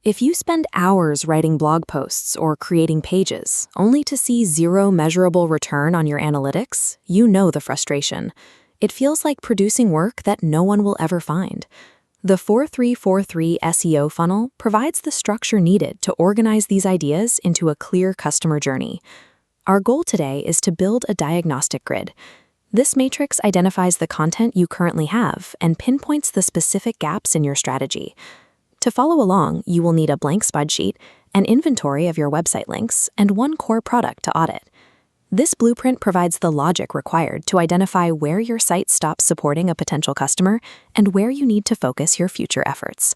If you spend hours writing blog posts or creating pages, only to see zero measurable return on your analytics, you know the frustration. It feels like producing work that no one will ever find. The 4343 SEO funnel provides the structure needed to organize these ideas into a clear customer journey. Our goal today is to build a diagnostic grid. This matrix identifies the content you currently have and pinpoints the specific gaps in your strategy. To follow along, you will need a blank spreadsheet, an inventory of your website links, and one core product to audit. This blueprint provides the logic required to identify where your site stops supporting a potential customer and where you need to focus your future efforts.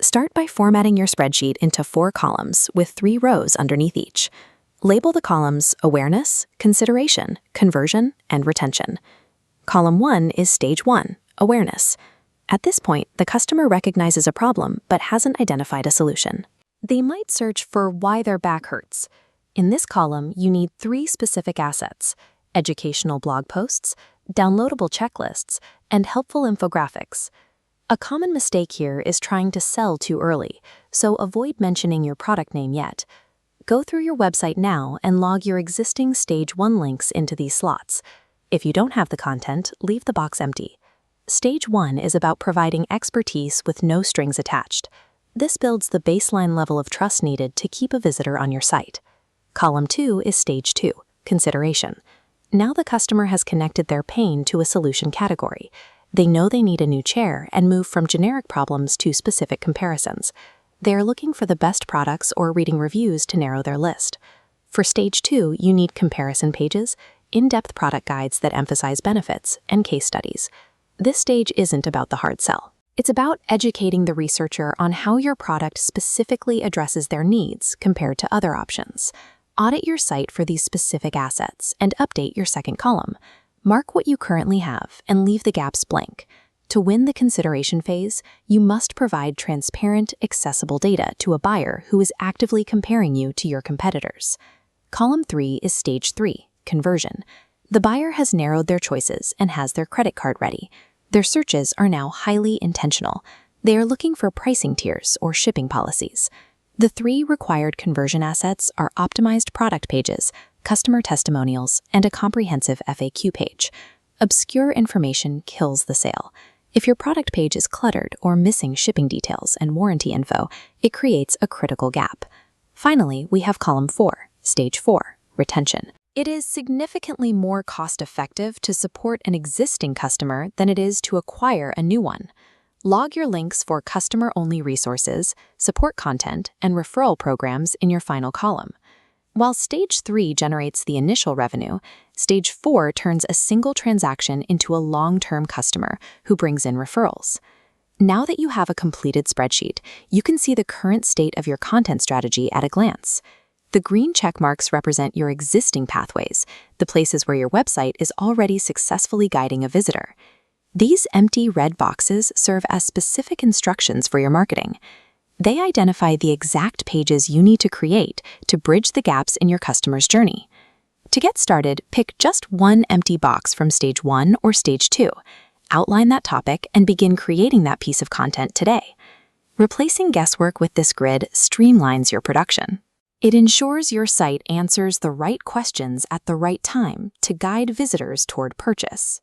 Start by formatting your spreadsheet into 4 columns with 3 rows underneath each. Label the columns Awareness, Consideration, Conversion, and Retention. Column 1 is Stage 1, Awareness. At this point, the customer recognizes a problem but hasn't identified a solution. They might search for why their back hurts. In this column, you need 3 specific assets: educational blog posts, downloadable checklists, and helpful infographics. A common mistake here is trying to sell too early, so avoid mentioning your product name yet. Go through your website now and log your existing Stage 1 links into these slots. If you don't have the content, leave the box empty. Stage 1 is about providing expertise with no strings attached. This builds the baseline level of trust needed to keep a visitor on your site. Column 2 is Stage 2, Consideration. Now the customer has connected their pain to a solution category. They know they need a new chair and move from generic problems to specific comparisons. They are looking for the best products or reading reviews to narrow their list. For Stage 2, you need comparison pages, in-depth product guides that emphasize benefits, and case studies. This stage isn't about the hard sell. It's about educating the researcher on how your product specifically addresses their needs compared to other options. Audit your site for these specific assets and update your second column. Mark what you currently have and leave the gaps blank. To win the consideration phase, you must provide transparent, accessible data to a buyer who is actively comparing you to your competitors. Column 3 is Stage 3, Conversion. The buyer has narrowed their choices and has their credit card ready. Their searches are now highly intentional. They are looking for pricing tiers or shipping policies. The 3 required conversion assets are optimized product pages, customer testimonials, and a comprehensive FAQ page. Obscure information kills the sale. If your product page is cluttered or missing shipping details and warranty info, it creates a critical gap. Finally, we have Column 4, Stage 4, Retention. It is significantly more cost-effective to support an existing customer than it is to acquire a new one. Log your links for customer-only resources, support content, and referral programs in your final column. While Stage 3 generates the initial revenue, Stage 4 turns a single transaction into a long-term customer who brings in referrals. Now that you have a completed spreadsheet, you can see the current state of your content strategy at a glance. The green check marks represent your existing pathways, the places where your website is already successfully guiding a visitor. These empty red boxes serve as specific instructions for your marketing. They identify the exact pages you need to create to bridge the gaps in your customer's journey. To get started, pick just one empty box from Stage 1 or Stage 2. Outline that topic and begin creating that piece of content today. Replacing guesswork with this grid streamlines your production. It ensures your site answers the right questions at the right time to guide visitors toward purchase.